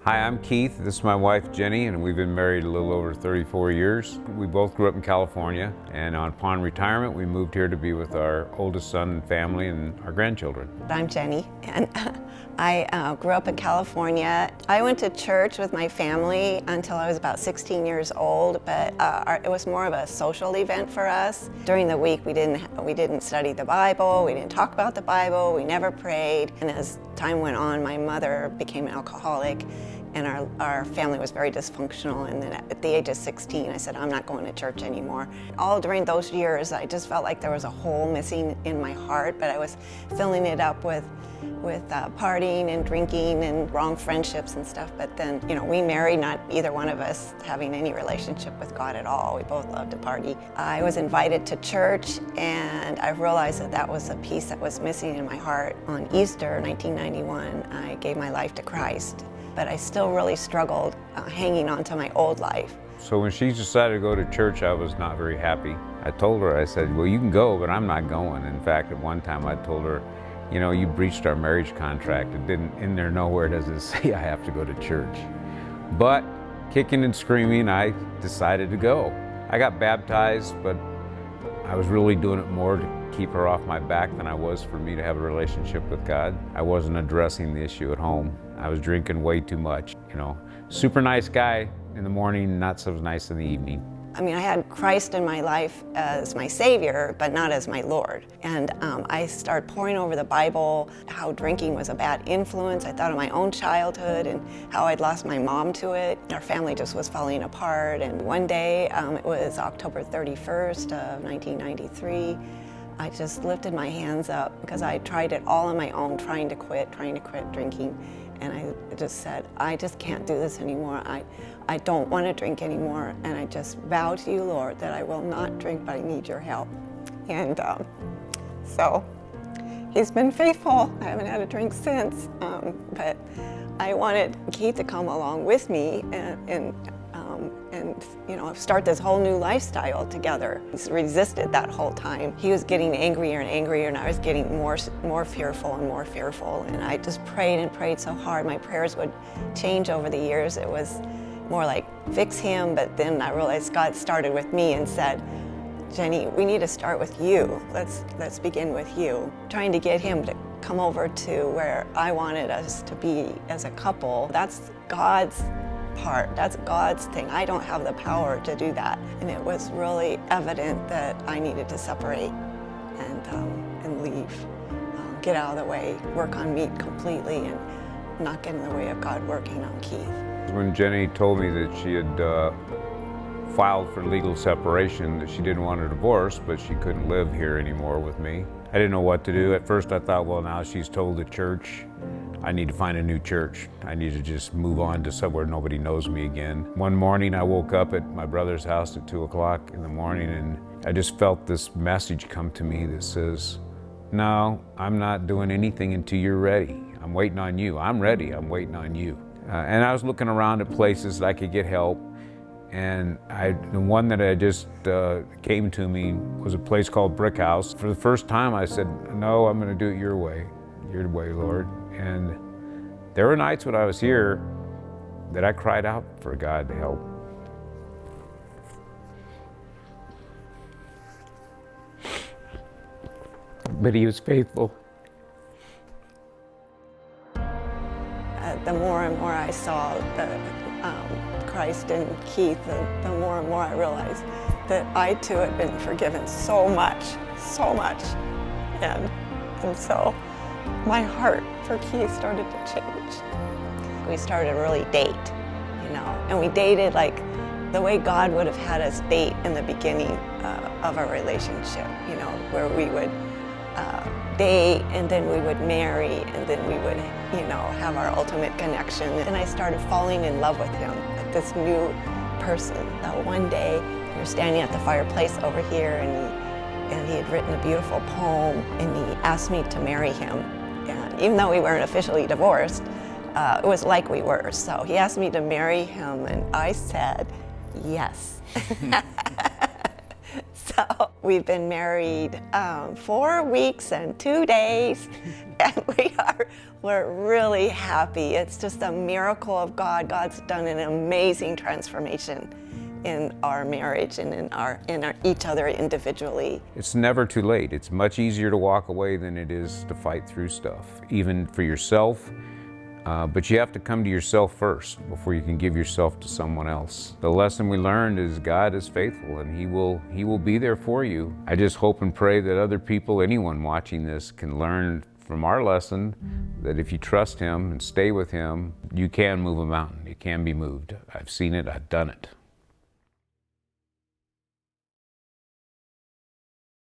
Hi, I'm Keith. This is my wife, Jennie, and we've been married a little over 34 years. We both grew up in California, and upon retirement, we moved here to be with our oldest son and family and our grandchildren. I'm Jennie, and I grew up in California. I went to church with my family until I was about 16 years old, but it was more of a social event for us. During the week, we didn't study the Bible, we didn't talk about the Bible, we never prayed. And as time went on, my mother became an alcoholic, and our family was very dysfunctional. And then at the age of 16, I said, I'm not going to church anymore. All during those years, I just felt like there was a hole missing in my heart, but I was filling it up with partying and drinking and wrong friendships and stuff. But then, we married, not either one of us having any relationship with God at all. We both loved to party. I was invited to church, and I realized that that was a piece that was missing in my heart. On Easter 1991, I gave my life to Christ, but I still really struggled hanging on to my old life. So when she decided to go to church, I was not very happy. I told her, I said, well, you can go, but I'm not going. In fact, at one time I told her, you breached our marriage contract. It didn't, in there nowhere does it say I have to go to church. But kicking and screaming, I decided to go. I got baptized, but I was really doing it more to keep her off my back than I was for me to have a relationship with God. I wasn't addressing the issue at home. I was drinking way too much, Super nice guy in the morning, not so nice in the evening. I had Christ in my life as my Savior, but not as my Lord. And I started poring over the Bible, how drinking was a bad influence. I thought of my own childhood and how I'd lost my mom to it. Our family just was falling apart. And one day, it was October 31st of 1993, I just lifted my hands up because I tried it all on my own, trying to quit drinking. And I just said, I just can't do this anymore. I don't want to drink anymore. And I just vow to you, Lord, that I will not drink, but I need your help. And so he's been faithful. I haven't had a drink since, but I wanted Keith to come along with me and start this whole new lifestyle together. He's resisted that whole time. He was getting angrier and angrier, and I was getting more fearful and more fearful. And I just prayed and prayed so hard. My prayers would change over the years. It was more like, fix him, but then I realized God started with me and said, Jennie, we need to start with you. Let's begin with you. Trying to get him to come over to where I wanted us to be as a couple. That's God's part. That's God's thing. I don't have the power to do that. And it was really evident that I needed to separate and leave, get out of the way, work on me completely, and not get in the way of God working on Keith. When Jennie told me that she had filed for legal separation, that she didn't want a divorce, but she couldn't live here anymore with me, I didn't know what to do. At first I thought, well, now she's told the church, I need to find a new church. I need to just move on to somewhere nobody knows me again. One morning I woke up at my brother's house at 2 o'clock in the morning, and I just felt this message come to me that says, no, I'm not doing anything until you're ready. I'm waiting on you. I'm ready. I'm waiting on you. And I was looking around at places that I could get help, and the one that I just came to me was a place called Brick House. For the first time I said, no, I'm going to do it your way, Lord. And there were nights when I was here that I cried out for God to help. But he was faithful. The more and more I saw Christ in Keith, the more and more I realized that I too had been forgiven so much. And so my heart for Keith started to change. We started to really date, and we dated like the way God would have had us date in the beginning of our relationship, where we would date, and then we would marry, and then we would, have our ultimate connection. And I started falling in love with him, like this new person. One day, we were standing at the fireplace over here, and he had written a beautiful poem, and he asked me to marry him. And even though we weren't officially divorced, it was like we were. So he asked me to marry him, and I said yes. So we've been married 4 weeks and 2 days, and We're really happy. It's just a miracle of God. God's done an amazing transformation in our marriage and in our each other individually. It's never too late. It's much easier to walk away than it is to fight through stuff, even for yourself. But you have to come to yourself first before you can give yourself to someone else. The lesson we learned is God is faithful and He will be there for you. I just hope and pray that other people, anyone watching this, can learn from our lesson that if you trust Him and stay with Him, you can move a mountain. It can be moved. I've seen it, I've done it.